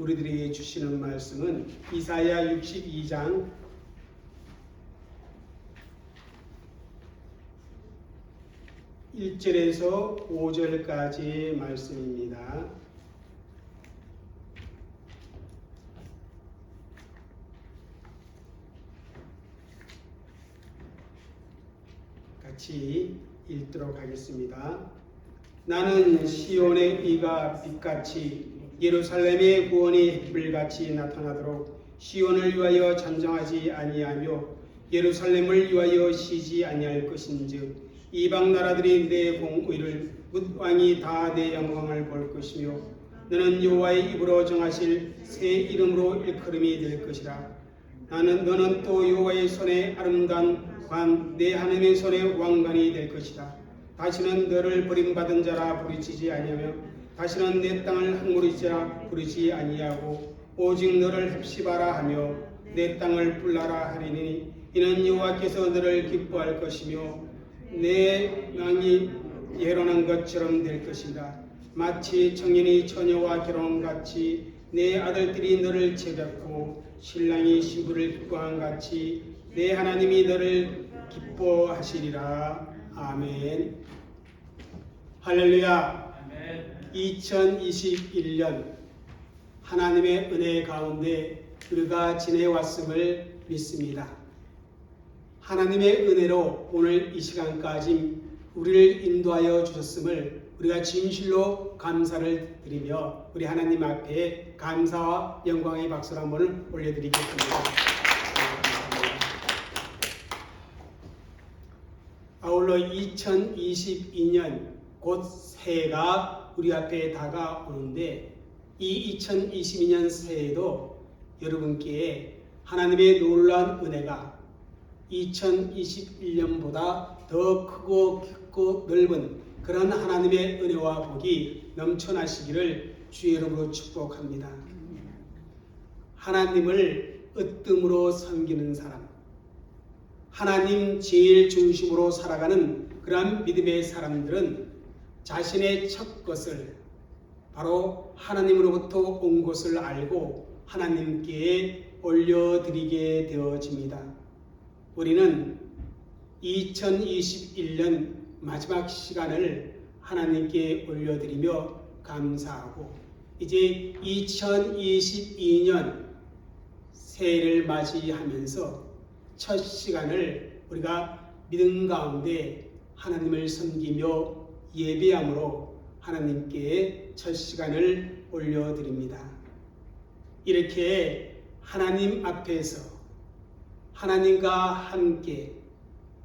우리들에게 주시는 말씀은 이사야 62장 1절에서 5절까지의 말씀입니다. 같이 읽도록 하겠습니다. 나는 시온의 의가 빛같이 예루살렘의 구원이 햇불같이 나타나도록 시온을 위하여 잠잠하지 아니하며 예루살렘을 위하여 쉬지 아니할 것인즉 이방 나라들이 내 공의를 뭇 왕이 다 내 영광을 볼 것이며 너는 여호와의 입으로 정하실 새 이름으로 일컬음이 될 것이라. 너는 또 여호와의 손에 아름다운 관 내 하나님의 손에 왕관이 될 것이다. 다시는 너를 버림받은 자라 부르짖지 아니하며 다시는 내 땅을 항무리자 부르지 아니하고 오직 너를 헵시바라 하며 내 땅을 불라라 하리니 이는 여호와께서 너를 기뻐할 것이며 내 왕이 결혼한 것처럼 될 것이다. 마치 청년이 처녀와 결혼같이 내 아들들이 너를 채잡고 신랑이 신부를 기뻐한 같이 내 하나님이 너를 기뻐하시리라. 아멘. 할렐루야. 2021년 하나님의 은혜 가운데 우리가 지내왔음을 믿습니다. 하나님의 은혜로 오늘 이 시간까지 우리를 인도하여 주셨음을 우리가 진실로 감사를 드리며 우리 하나님 앞에 감사와 영광의 박수를 한번 올려드리겠습니다. 아울러 2022년 곧 새해가 우리 앞에 다가오는데 이 2022년 새해에도 여러분께 하나님의 놀라운 은혜가 2021년보다 더 크고 깊고 넓은 그런 하나님의 은혜와 복이 넘쳐나시기를 주의 이름으로 축복합니다. 하나님을 으뜸으로 섬기는 사람, 하나님 제일 중심으로 살아가는 그러한 믿음의 사람들은 자신의 첫 것을 바로 하나님으로부터 온 것을 알고 하나님께 올려드리게 되어집니다. 우리는 2021년 마지막 시간을 하나님께 올려드리며 감사하고 이제 2022년 새해를 맞이하면서 첫 시간을 우리가 믿음 가운데 하나님을 섬기며 예배함으로 하나님께 첫 시간을 올려드립니다. 이렇게 하나님 앞에서 하나님과 함께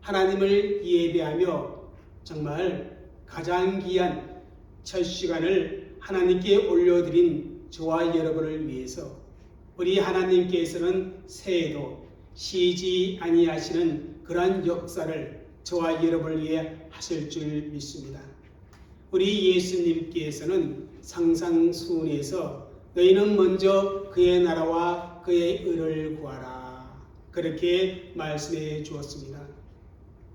하나님을 예배하며 정말 가장 귀한 첫 시간을 하나님께 올려드린 저와 여러분을 위해서 우리 하나님께서는 새해도 쉬지 아니하시는 그러한 역사를 저와 여러분을 위해 하실 줄 믿습니다. 우리 예수님께서는 상상순에서 너희는 먼저 그의 나라와 그의 의를 구하라 그렇게 말씀해 주었습니다.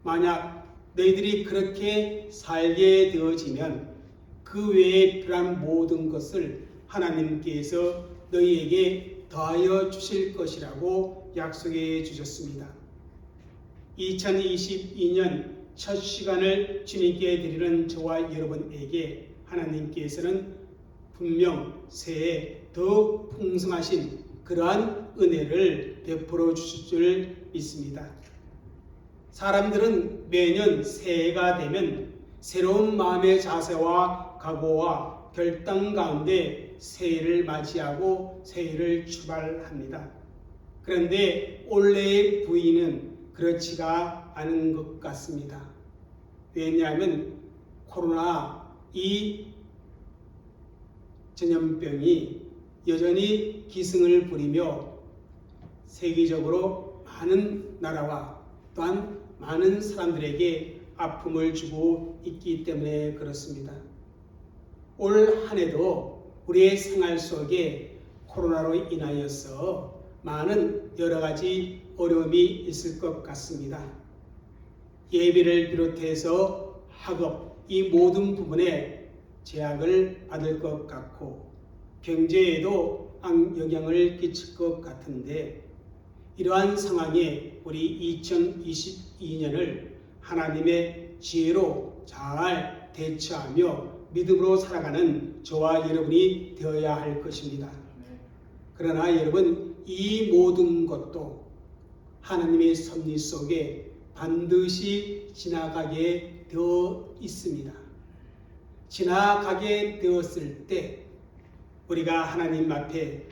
만약 너희들이 그렇게 살게 되어지면 그 외에 필요한 모든 것을 하나님께서 너희에게 더하여 주실 것이라고 약속해 주셨습니다. 2022년 첫 시간을 주님께 드리는 저와 여러분에게 하나님께서는 분명 새해 더 풍성하신 그러한 은혜를 베풀어 주실 줄 믿습니다. 사람들은 매년 새해가 되면 새로운 마음의 자세와 각오와 결단 가운데 새해를 맞이하고 새해를 출발합니다. 그런데 올해의 부인은 그렇지가 않은 것 같습니다. 왜냐하면 코로나 이 전염병이 여전히 기승을 부리며 세계적으로 많은 나라와 또한 많은 사람들에게 아픔을 주고 있기 때문에 그렇습니다. 올 한 해도 우리의 생활 속에 코로나로 인하여서 많은 여러 가지 어려움이 있을 것 같습니다. 예배를 비롯해서 학업 이 모든 부분에 제약을 받을 것 같고 경제에도 악영향을 끼칠 것 같은데 이러한 상황에 우리 2022년을 하나님의 지혜로 잘 대처하며 믿음으로 살아가는 저와 여러분이 되어야 할 것입니다. 그러나 여러분, 이 모든 것도 하나님의 섭리 속에 반드시 지나가게 되어 있습니다. 지나가게 되었을 때 우리가 하나님 앞에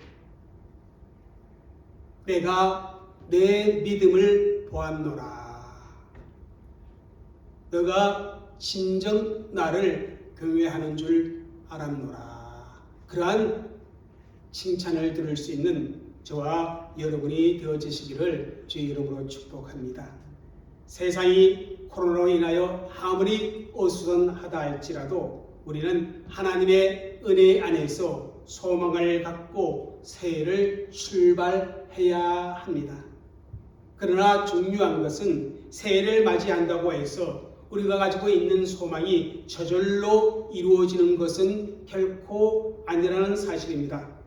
내가 내 믿음을 보았노라, 너가 진정 나를 경외하는 줄 알았노라, 그러한 칭찬을 들을 수 있는 저와 여러분이 되어지시기를 주의 이름으로 축복합니다. 세상이 코로나로 인하여 아무리 어수선하다 할지라도 우리는 하나님의 은혜 안에서 소망을 갖고 새해를 출발해야 합니다. 그러나 중요한 것은 새해를 맞이한다고 해서 우리가 가지고 있는 소망이 저절로 이루어지는 것은 결코 아니라는 사실입니다.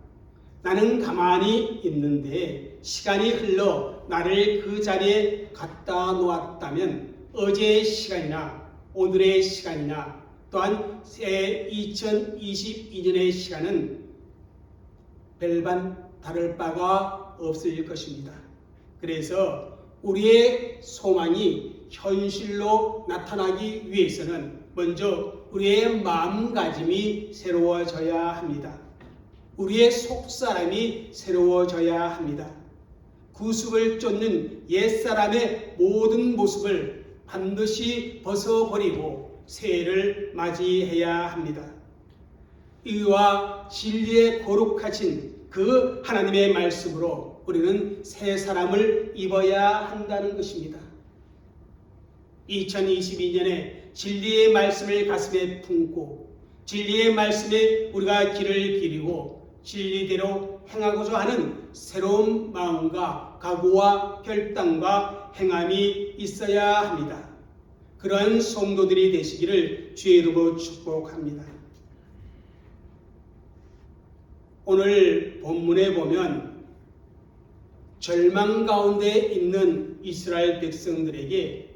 나는 가만히 있는데 시간이 흘러 나를 그 자리에 갖다 놓았다면 어제의 시간이나 오늘의 시간이나 또한 새 2022년의 시간은 별반 다를 바가 없을 것입니다. 그래서 우리의 소망이 현실로 나타나기 위해서는 먼저 우리의 마음가짐이 새로워져야 합니다. 우리의 속사람이 새로워져야 합니다. 구습을 쫓는 옛사람의 모든 모습을 반드시 벗어버리고 새해를 맞이해야 합니다. 의와 진리에 거룩하신 그 하나님의 말씀으로 우리는 새 사람을 입어야 한다는 것입니다. 2022년에 진리의 말씀을 가슴에 품고 진리의 말씀에 우리가 길을 기리고 진리대로 행하고자 하는 새로운 마음과 각오와 결단과 행함이 있어야 합니다. 그러한 성도들이 되시기를 주의 이름으로 축복합니다. 오늘 본문에 보면 절망 가운데 있는 이스라엘 백성들에게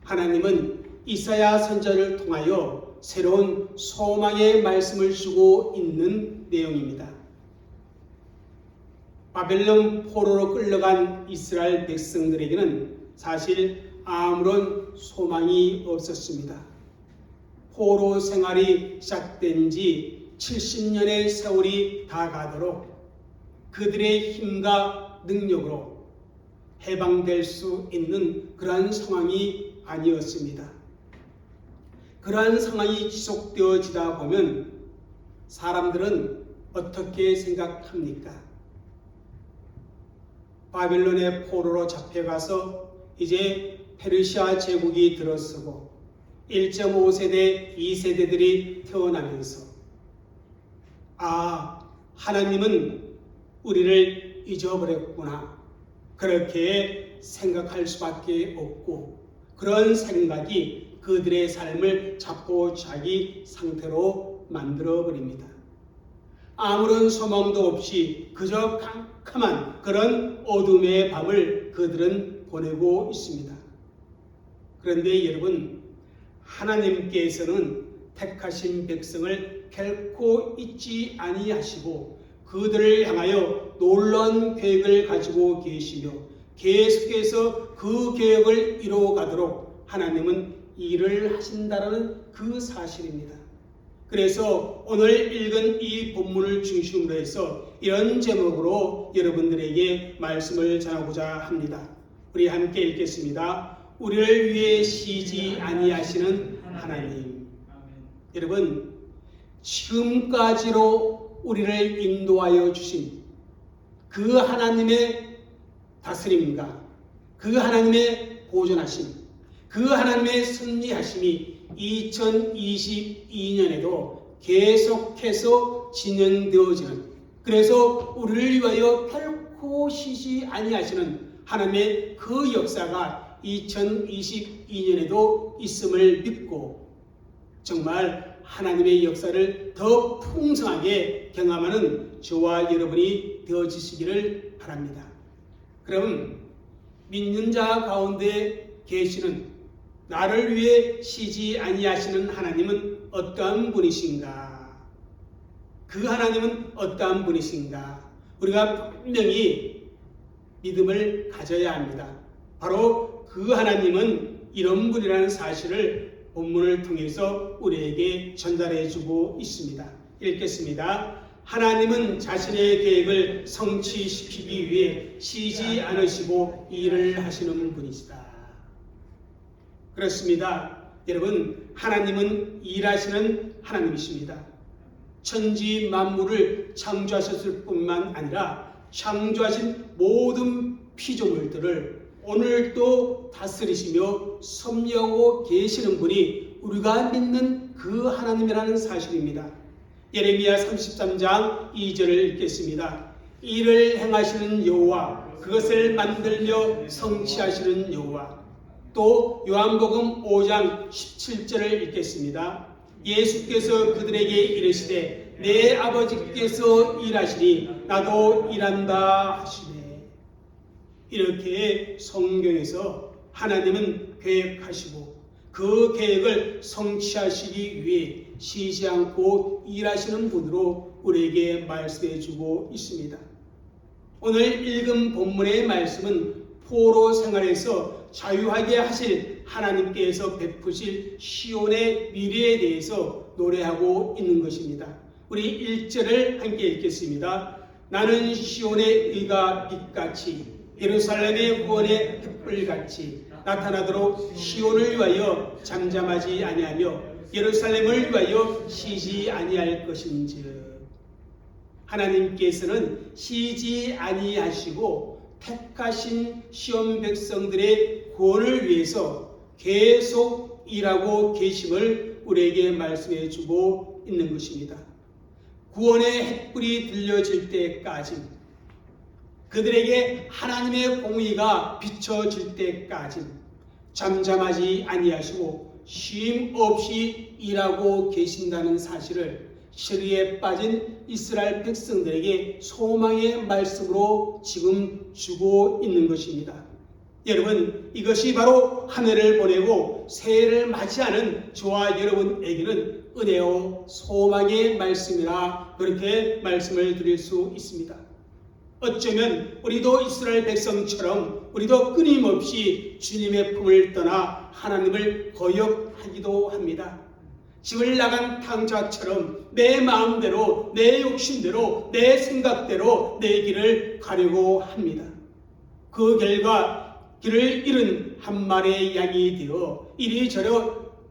하나님은 이사야 선지자를 통하여 새로운 소망의 말씀을 주고 있는 내용입니다. 바벨론 포로로 끌려간 이스라엘 백성들에게는 사실 아무런 소망이 없었습니다. 포로 생활이 시작된 지 70년의 세월이 다 가도록 그들의 힘과 능력으로 해방될 수 있는 그러한 상황이 아니었습니다. 그러한 상황이 지속되어지다 보면 사람들은 어떻게 생각합니까? 바벨론의 포로로 잡혀가서 이제 페르시아 제국이 들어서고 1.5세대, 2세대들이 태어나면서 하나님은 우리를 잊어버렸구나, 그렇게 생각할 수밖에 없고 그런 생각이 그들의 삶을 자포자기 상태로 만들어버립니다. 아무런 소망도 없이 그저 캄캄한 그런 어둠의 밤을 그들은 보내고 있습니다. 그런데 여러분, 하나님께서는 택하신 백성을 결코 잊지 아니하시고 그들을 향하여 놀라운 계획을 가지고 계시며 계속해서 그 계획을 이루어가도록 하나님은 일을 하신다라는 그 사실입니다. 그래서 오늘 읽은 이 본문을 중심으로 해서 이런 제목으로 여러분들에게 말씀을 전하고자 합니다. 우리 함께 읽겠습니다. 우리를 위해 쉬지 아니하시는 하나님. 여러분, 지금까지로 우리를 인도하여 주신 그 하나님의 다스림과 그 하나님의 보존하심, 그 하나님의 섭리하심이 2022년에도 계속해서 진행되어지는, 그래서 우리를 위하여 결코 쉬지 아니하시는 하나님의 그 역사가 2022년에도 있음을 믿고 정말 하나님의 역사를 더 풍성하게 경험하는 저와 여러분이 되어지시기를 바랍니다. 그럼 믿는 자 가운데 계시는 나를 위해 쉬지 아니하시는 하나님은 어떠한 분이신가? 그 하나님은 어떠한 분이신가? 우리가 분명히 믿음을 가져야 합니다. 바로 그 하나님은 이런 분이라는 사실을 본문을 통해서 우리에게 전달해주고 있습니다. 읽겠습니다. 하나님은 자신의 계획을 성취시키기 위해 쉬지 않으시고 일을 하시는 분이시다. 그렇습니다. 여러분, 하나님은 일하시는 하나님이십니다. 천지 만물을 창조하셨을 뿐만 아니라 창조하신 모든 피조물들을 오늘도 다스리시며 섭리하고 계시는 분이 우리가 믿는 그 하나님이라는 사실입니다. 예레미야 33장 2절을 읽겠습니다. 이를 행하시는 여호와, 그것을 만들며 성취하시는 여호와. 또 요한복음 5장 17절을 읽겠습니다. 예수께서 그들에게 이르시되 내 아버지께서 일하시니 나도 일한다 하시네. 이렇게 성경에서 하나님은 계획하시고 그 계획을 성취하시기 위해 쉬지 않고 일하시는 분으로 우리에게 말씀해 주고 있습니다. 오늘 읽은 본문의 말씀은 포로 생활에서 자유하게 하실 하나님께서 베푸실 시온의 미래에 대해서 노래하고 있는 것입니다. 우리 1절을 함께 읽겠습니다. 나는 시온의 의가 빛같이 예루살렘의 구원의 횃불같이 나타나도록 시온을 위하여 잠잠하지 아니하며 예루살렘을 위하여 쉬지 아니할 것인즉. 하나님께서는 쉬지 아니하시고 택하신 시온 백성들의 구원을 위해서 계속 일하고 계심을 우리에게 말씀해 주고 있는 것입니다. 구원의 횃불이 들려질 때까지, 그들에게 하나님의 공의가 비춰질 때까지 잠잠하지 아니하시고 쉼 없이 일하고 계신다는 사실을 시리에 빠진 이스라엘 백성들에게 소망의 말씀으로 지금 주고 있는 것입니다. 여러분, 이것이 바로 한 해를 보내고 새해를 맞이하는 저와 여러분에게는 은혜요 소망의 말씀이라 그렇게 말씀을 드릴 수 있습니다. 어쩌면 우리도 이스라엘 백성처럼 우리도 끊임없이 주님의 품을 떠나 하나님을 거역하기도 합니다. 집을 나간 탕자처럼 내 마음대로, 내 욕심대로, 내 생각대로 내 길을 가려고 합니다. 그 결과 길을 잃은 한 마리의 양이 되어 이리저리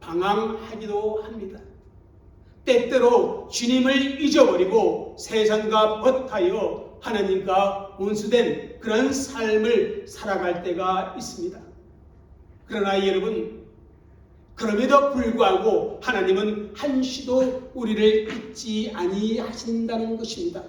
방황하기도 합니다. 때때로 주님을 잊어버리고 세상과 벗하여 하나님과 원수된 그런 삶을 살아갈 때가 있습니다. 그러나 여러분, 그럼에도 불구하고 하나님은 한시도 우리를 잊지 아니하신다는 것입니다.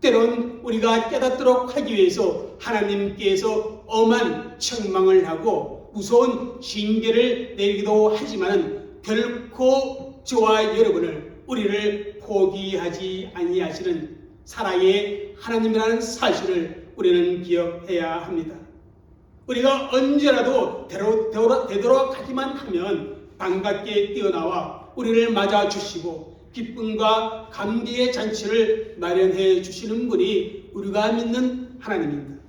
때론 우리가 깨닫도록 하기 위해서 하나님께서 엄한 책망을 하고 무서운 징계를 내리기도 하지만 결코 저와 여러분을, 우리를 포기하지 아니하시는 사랑의 하나님이라는 사실을 우리는 기억해야 합니다. 우리가 언제라도 되도록 하기만 하면 반갑게 뛰어나와 우리를 맞아주시고 기쁨과 감기의 잔치를 마련해 주시는 분이 우리가 믿는 하나님입니다.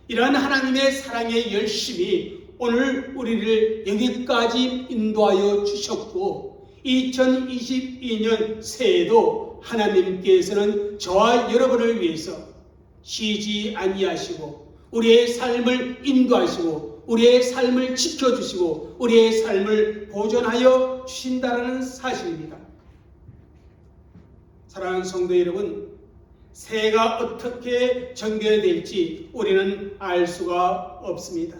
이러한 하나님의 사랑의 열심이 오늘 우리를 여기까지 인도하여 주셨고 2022년 새해에도 하나님께서는 저와 여러분을 위해서 쉬지 아니하시고 우리의 삶을 인도하시고 우리의 삶을 지켜주시고 우리의 삶을 보존하여 주신다는 사실입니다. 사랑하는 성도 여러분, 새해가 어떻게 전개될지 우리는 알 수가 없습니다.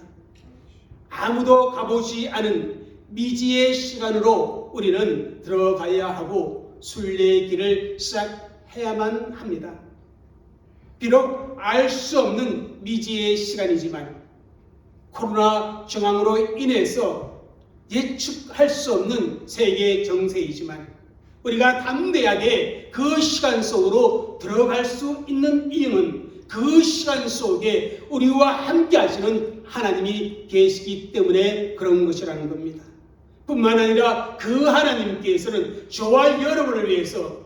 아무도 가보지 않은 미지의 시간으로 우리는 들어가야 하고 순례의 길을 시작해야만 합니다. 비록 알 수 없는 미지의 시간이지만 코로나 정황으로 인해서 예측할 수 없는 세계 정세이지만 우리가 담대하게 그 시간 속으로 들어갈 수 있는 이유는 그 시간 속에 우리와 함께 하시는 하나님이 계시기 때문에 그런 것이라는 겁니다. 뿐만 아니라 그 하나님께서는 저와 여러분을 위해서,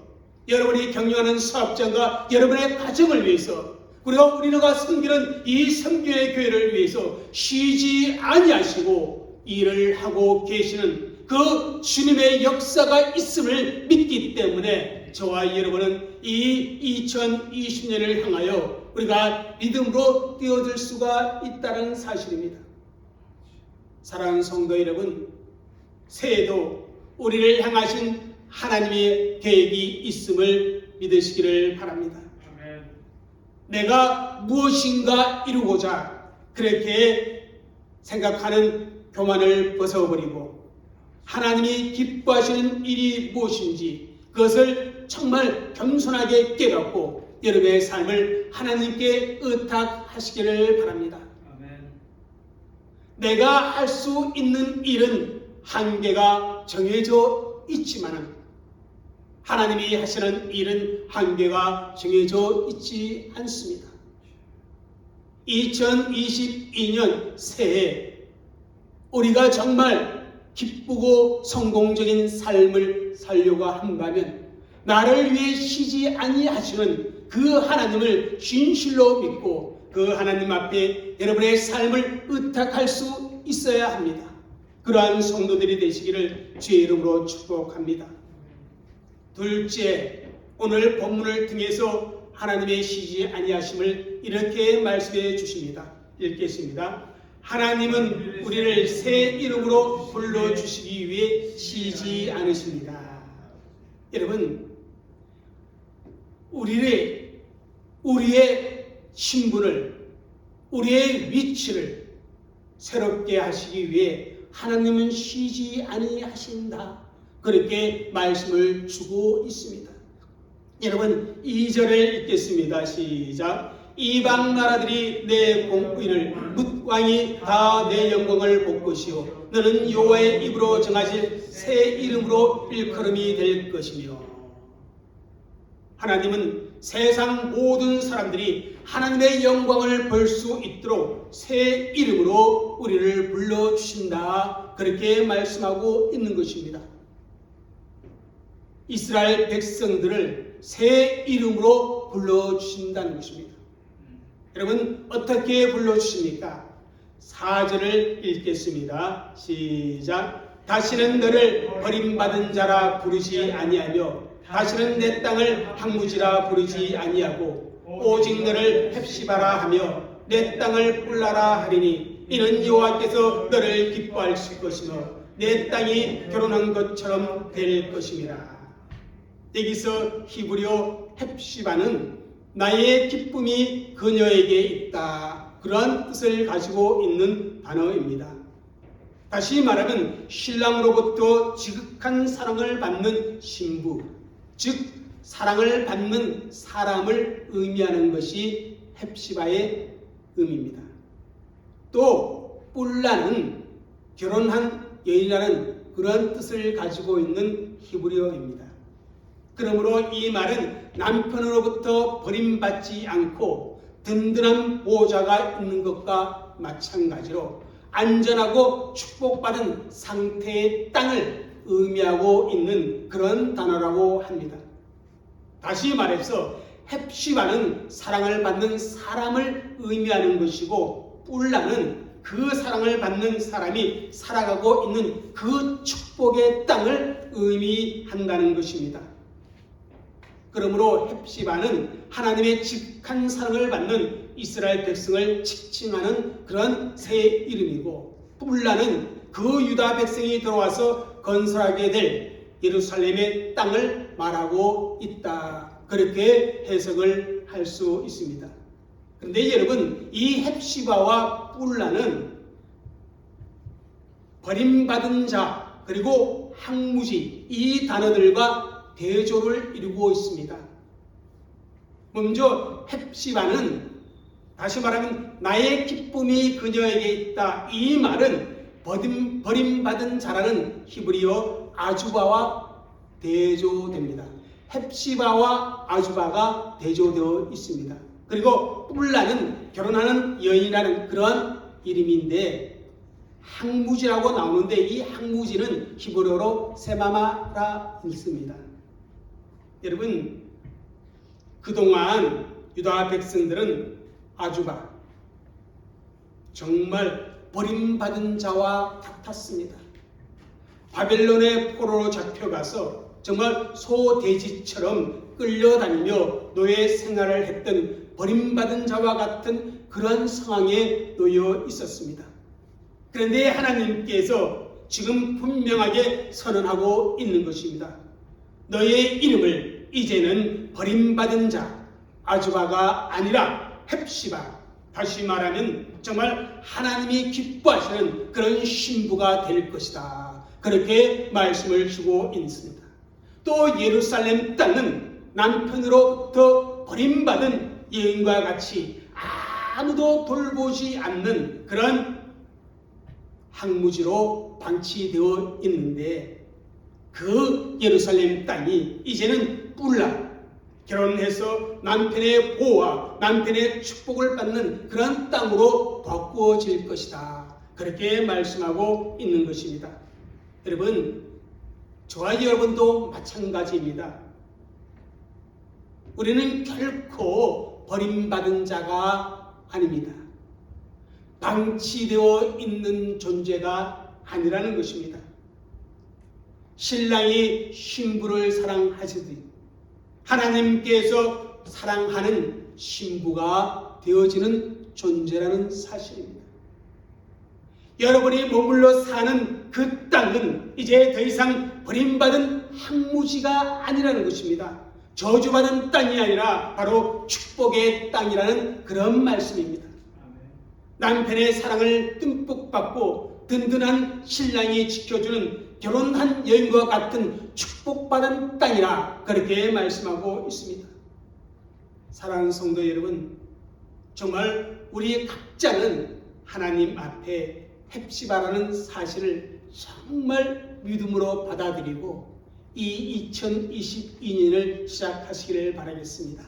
여러분이 경영하는 사업장과 여러분의 가정을 위해서, 우리가 섬기는 이 섬교의 교회를 위해서 쉬지 아니하시고 일을 하고 계시는 그 주님의 역사가 있음을 믿기 때문에 저와 여러분은 이 2020년을 향하여 우리가 믿음으로 뛰어들 수가 있다는 사실입니다. 사랑하는 성도 여러분, 새해도 우리를 향하신 하나님의 계획이 있음을 믿으시기를 바랍니다. 아멘. 내가 무엇인가 이루고자 그렇게 생각하는 교만을 벗어버리고 하나님이 기뻐하시는 일이 무엇인지 그것을 정말 겸손하게 깨닫고 여러분의 삶을 하나님께 의탁하시기를 바랍니다. 아멘. 내가 할 수 있는 일은 한계가 정해져 있지만은 하나님이 하시는 일은 한계가 정해져 있지 않습니다. 2022년 새해 우리가 정말 기쁘고 성공적인 삶을 살려고 한다면 나를 위해 쉬지 아니하시는 그 하나님을 진실로 믿고 그 하나님 앞에 여러분의 삶을 의탁할 수 있어야 합니다. 그러한 성도들이 되시기를 주의 이름으로 축복합니다. 둘째, 오늘 본문을 통해서 하나님의 쉬지 아니하심을 이렇게 말씀해 주십니다. 읽겠습니다. 하나님은 우리를 새 이름으로 불러주시기 위해 쉬지 않으십니다. 여러분, 우리의 신분을, 우리의 위치를 새롭게 하시기 위해 하나님은 쉬지 아니하신다. 그렇게 말씀을 주고 있습니다. 여러분 2절을 읽겠습니다. 시작. 이방 나라들이 내 공의를 묻 왕이 다 내 영광을 볼 것이요 너는 여호와의 입으로 정하실 새 이름으로 일컬음이 될 것이며. 하나님은 세상 모든 사람들이 하나님의 영광을 볼 수 있도록 새 이름으로 우리를 불러주신다. 그렇게 말씀하고 있는 것입니다. 이스라엘 백성들을 새 이름으로 불러주신다는 것입니다. 여러분 어떻게 불러주십니까? 4절을 읽겠습니다. 시작. 다시는 너를 버림받은 자라 부르지 아니하며 다시는 내 땅을 황무지라 부르지 아니하고 오직 너를 헵시바라 하며 내 땅을 뿔라라 하리니 이는 여호와께서 너를 기뻐하실 것이며 내 땅이 결혼한 것처럼 될 것임이라. 여기서 히브리어 헵시바는 나의 기쁨이 그녀에게 있다. 그러한 뜻을 가지고 있는 단어입니다. 다시 말하면 신랑으로부터 지극한 사랑을 받는 신부, 즉 사랑을 받는 사람을 의미하는 것이 헵시바의 의미입니다. 또 뿔라는 결혼한 여인이라는 그런 뜻을 가지고 있는 히브리어입니다. 그러므로 이 말은 남편으로부터 버림받지 않고 든든한 보호자가 있는 것과 마찬가지로 안전하고 축복받은 상태의 땅을 의미하고 있는 그런 단어라고 합니다. 다시 말해서 헵시바는 사랑을 받는 사람을 의미하는 것이고 뿔라는 그 사랑을 받는 사람이 살아가고 있는 그 축복의 땅을 의미한다는 것입니다. 그러므로 헵시바는 하나님의 지극한 사랑을 받는 이스라엘 백성을 칭칭하는 그런 새 이름이고 뿔라는 그 유다 백성이 들어와서 건설하게 될 예루살렘의 땅을 말하고 있다. 그렇게 해석을 할 수 있습니다. 그런데 여러분 이 헵시바와 뿔라는 버림받은 자 그리고 황무지 이 단어들과 대조를 이루고 있습니다. 먼저 헵시바는 다시 말하면 나의 기쁨이 그녀에게 있다. 이 말은 버림받은 자라는 히브리어 아주바와 대조됩니다. 헵시바와 아주바가 대조되어 있습니다. 그리고 뿔라는 결혼하는 여인이라는 그런 이름인데 항무지라고 나오는데 이 항무지는 히브리어로 세마마라 읽습니다. 여러분, 그동안 유다 백성들은 아주바, 정말 버림받은 자와 같았습니다. 바벨론의 포로로 잡혀가서 정말 소돼지처럼 끌려다니며 노예 생활을 했던 버림받은 자와 같은 그런 상황에 놓여 있었습니다. 그런데 하나님께서 지금 분명하게 선언하고 있는 것입니다. 너의 이름을 이제는 버림받은 자, 아주바가 아니라 헵시바, 다시 말하면 정말 하나님이 기뻐하시는 그런 신부가 될 것이다. 그렇게 말씀을 주고 있습니다. 또 예루살렘 땅은 남편으로부터 버림받은 여인과 같이 아무도 돌보지 않는 그런 항무지로 방치되어 있는데 그 예루살렘 땅이 이제는 뿔라, 결혼해서 남편의 보호와 남편의 축복을 받는 그런 땅으로 바꾸어질 것이다. 그렇게 말씀하고 있는 것입니다. 여러분, 저와 여러분도 마찬가지입니다. 우리는 결코 버림받은 자가 아닙니다. 방치되어 있는 존재가 아니라는 것입니다. 신랑이 신부를 사랑하시듯이 하나님께서 사랑하는 신부가 되어지는 존재라는 사실입니다. 여러분이 머물러 사는 그 땅은 이제 더 이상 버림받은 항무지가 아니라는 것입니다. 저주받은 땅이 아니라 바로 축복의 땅이라는 그런 말씀입니다. 남편의 사랑을 듬뿍 받고 든든한 신랑이 지켜주는 결혼한 여인과 같은 축복받은 땅이라 그렇게 말씀하고 있습니다. 사랑하는 성도 여러분, 정말 우리 각자는 하나님 앞에 헵시바라는 사실을 정말 믿음으로 받아들이고 이 2022년을 시작하시기를 바라겠습니다.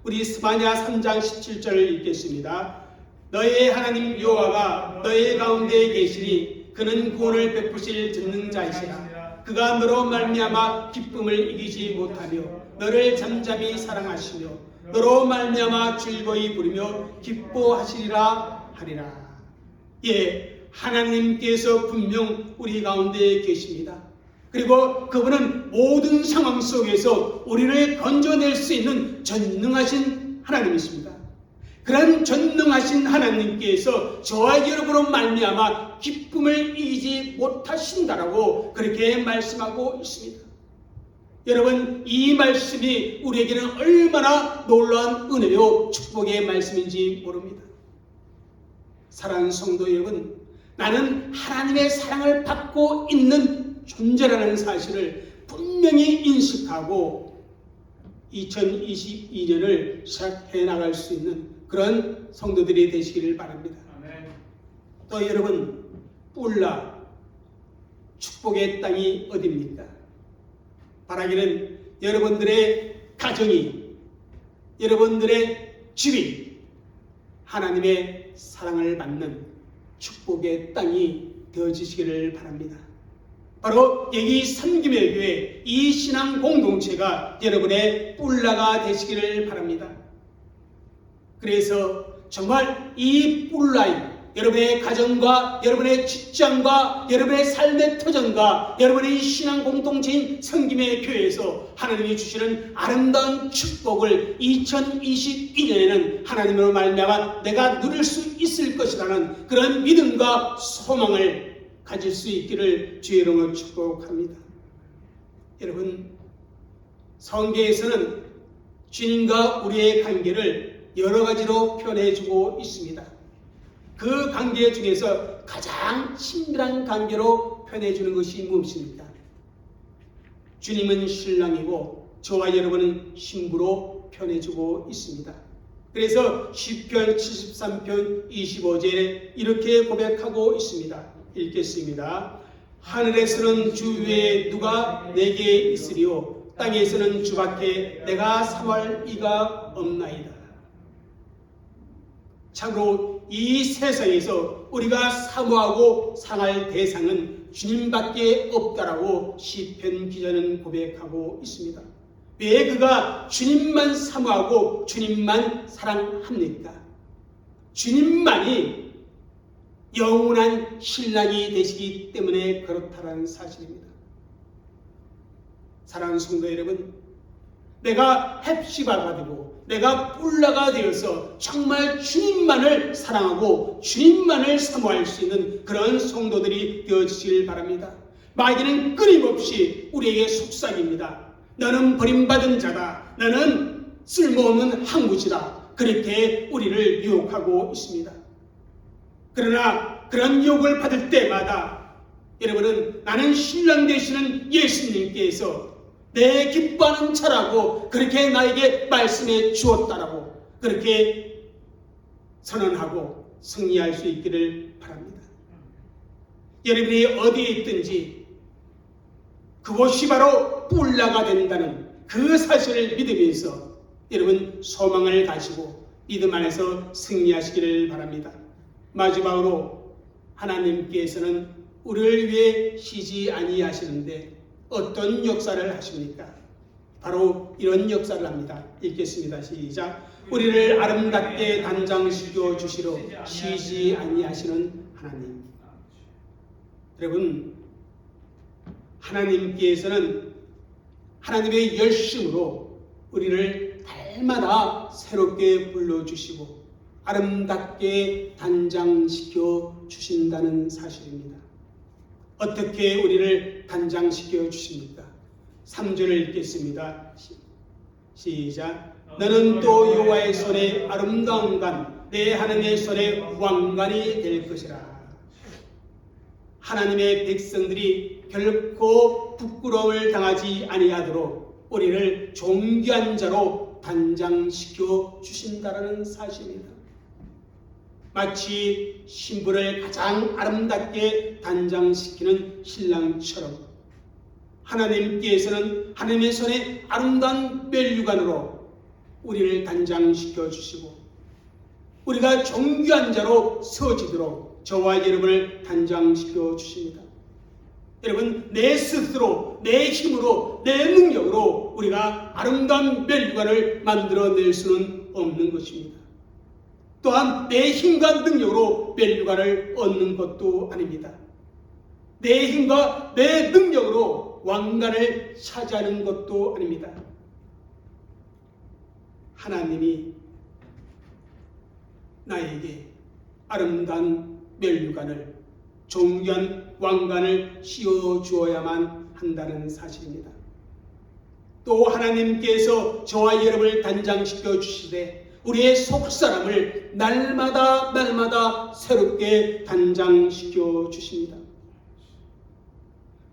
우리 스바냐 3장 17절을 읽겠습니다. 너의 하나님 여호와가 너의 가운데 계시니 그는 구원을 베푸실 전능자이시라. 그가 너로 말미암아 기쁨을 이기지 못하며 너를 잠잠히 사랑하시며 너로 말미암아 즐거이 부르며 기뻐하시리라 하리라. 예, 하나님께서 분명 우리 가운데 계십니다. 그리고 그분은 모든 상황 속에서 우리를 건져낼 수 있는 전능하신 하나님이십니다. 그런 전능하신 하나님께서 저와 여러분으로 말미암아 기쁨을 이기지 못하신다라고 그렇게 말씀하고 있습니다. 여러분, 이 말씀이 우리에게는 얼마나 놀라운 은혜요 축복의 말씀인지 모릅니다. 사랑하는 성도 여러분, 나는 하나님의 사랑을 받고 있는 존재라는 사실을 분명히 인식하고 2022년을 시작해 나갈 수 있는 그런 성도들이 되시기를 바랍니다. 아멘. 또 여러분, 뿔라, 축복의 땅이 어디입니까? 바라기는 여러분들의 가정이, 여러분들의 집이 하나님의 사랑을 받는 축복의 땅이 되어지시기를 바랍니다. 바로 여기 섬김의 교회, 이 신앙 공동체가 여러분의 뿔라가 되시기를 바랍니다. 그래서 정말 이 뿔라인, 여러분의 가정과 여러분의 직장과 여러분의 삶의 터전과 여러분의 신앙 공동체인 섬김의 교회에서 하나님이 주시는 아름다운 축복을 2022년에는 하나님으로 말미암아 내가 누릴 수 있을 것이라는 그런 믿음과 소망을 가질 수 있기를 주의 이름으로 축복합니다. 여러분, 성경에서는 주님과 우리의 관계를 여러 가지로 표현해주고 있습니다. 그 관계 중에서 가장 친밀한 관계로 표현해주는 것이 무엇입니까? 주님은 신랑이고 저와 여러분은 신부로 표현해주고 있습니다. 그래서 시편 73편 25절에 이렇게 고백하고 있습니다. 읽겠습니다. 하늘에서는 주 외에 누가 내게 있으리요 땅에서는 주밖에 내가 사모할 이가 없나이다. 참으로 이 세상에서 우리가 사모하고 상할 대상은 주님밖에 없다라고 시편 기자는 고백하고 있습니다. 왜 그가 주님만 사모하고 주님만 사랑합니까? 주님만이 영원한 신랑이 되시기 때문에 그렇다는 사실입니다. 사랑하는 성도 여러분, 내가 헵시바가 되고 내가 뿔라가 되어서 정말 주님만을 사랑하고 주님만을 사모할 수 있는 그런 성도들이 되어주시길 바랍니다. 마귀는 끊임없이 우리에게 속삭입니다. 너는 버림받은 자다. 너는 쓸모없는 항구지다. 그렇게 우리를 유혹하고 있습니다. 그러나 그런 유혹을 받을 때마다 여러분은 나는 신랑 되시는 예수님께서 내 기뻐하는 자라고 그렇게 나에게 말씀해 주었다라고 그렇게 선언하고 승리할 수 있기를 바랍니다. 여러분이 어디에 있든지 그곳이 바로 뿔라가 된다는 그 사실을 믿으면서 여러분 소망을 가지고 믿음 안에서 승리하시기를 바랍니다. 마지막으로 하나님께서는 우리를 위해 쉬지 아니하시는데 어떤 역사를 하십니까? 바로 이런 역사를 합니다. 읽겠습니다. 시작. 우리를 아름답게 단장시켜 주시러 쉬지 아니하시는 하나님. 여러분, 하나님께서는 하나님의 열심으로 우리를 날마다 새롭게 불러주시고 아름답게 단장시켜 주신다는 사실입니다. 어떻게 우리를 단장시켜 주십니까? 3절을 읽겠습니다. 시작. 너는 또 여호와의 손에 아름다운 관, 내 하나님의 손에 왕관이 될 것이라. 하나님의 백성들이 결코 부끄러움을 당하지 아니하도록 우리를 존귀한 자로 단장시켜 주신다는 사실입니다. 마치 신부를 가장 아름답게 단장시키는 신랑처럼 하나님께서는 하나님의 손에 아름다운 멸류관으로 우리를 단장시켜 주시고 우리가 존귀한 자로 세워지도록 저와 여러분을 단장시켜 주십니다. 여러분, 내 스스로, 내 힘으로, 내 능력으로 우리가 아름다운 멸류관을 만들어낼 수는 없는 것입니다. 또한 내 힘과 능력으로 멸류관을 얻는 것도 아닙니다. 내 힘과 내 능력으로 왕관을 차지하는 것도 아닙니다. 하나님이 나에게 아름다운 멸류관을, 존귀한 왕관을 씌워 주어야만 한다는 사실입니다. 또 하나님께서 저와 여러분을 단장시켜 주시되 우리의 속사람을 날마다 새롭게 단장시켜 주십니다.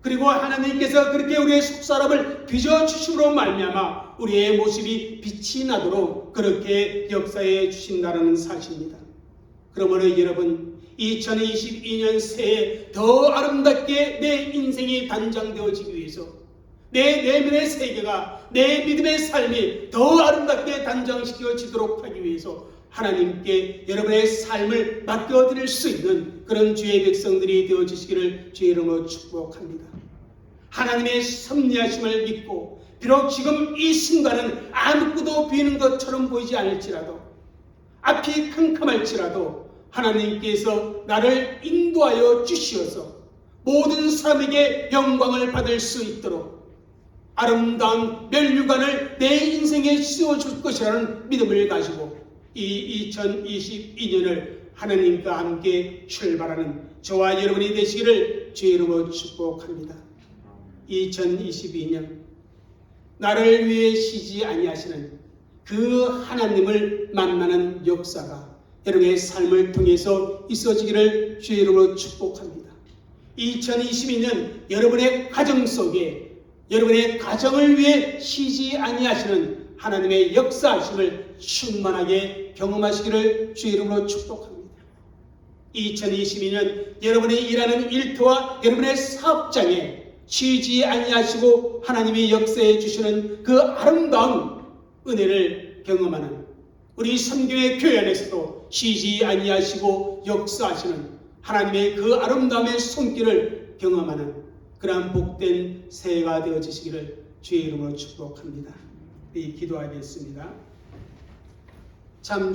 그리고 하나님께서 그렇게 우리의 속사람을 빚어주심으로 말미암아 우리의 모습이 빛이 나도록 그렇게 역사해 주신다는 사실입니다. 그러므로 여러분, 2022년 새해 더 아름답게 내 인생이 단장되어지기 위해서 내 내면의 세계가, 내 믿음의 삶이 더 아름답게 단장시켜지도록 하기 위해서 하나님께 여러분의 삶을 맡겨드릴 수 있는 그런 주의 백성들이 되어주시기를 주의 이름으로 축복합니다. 하나님의 섭리하심을 믿고 비록 지금 이 순간은 아무것도 보이는 것처럼 보이지 않을지라도 앞이 캄캄할지라도 하나님께서 나를 인도하여 주시어서 모든 사람에게 영광을 받을 수 있도록 아름다운 멸류관을 내 인생에 씌워줄 것이라는 믿음을 가지고 이 2022년을 하나님과 함께 출발하는 저와 여러분이 되시기를 주의 이름으로 축복합니다. 2022년 나를 위해 쉬지 아니하시는 그 하나님을 만나는 역사가 여러분의 삶을 통해서 있어지기를 주의 이름으로 축복합니다. 2022년 여러분의 가정 속에 여러분의 가정을 위해 쉬지 아니하시는 하나님의 역사하심을 충만하게 경험하시기를 주의 이름으로 축복합니다. 2022년 여러분이 일하는 일터와 여러분의 사업장에 쉬지 아니하시고 하나님이 역사해 주시는 그 아름다운 은혜를 경험하는, 우리 성경의 교회 안에서도 쉬지 아니하시고 역사하시는 하나님의 그 아름다움의 손길을 경험하는 그러한 복된 새해가 되어지시기를 주의 이름으로 축복합니다. 우리 기도하겠습니다. 참 좋은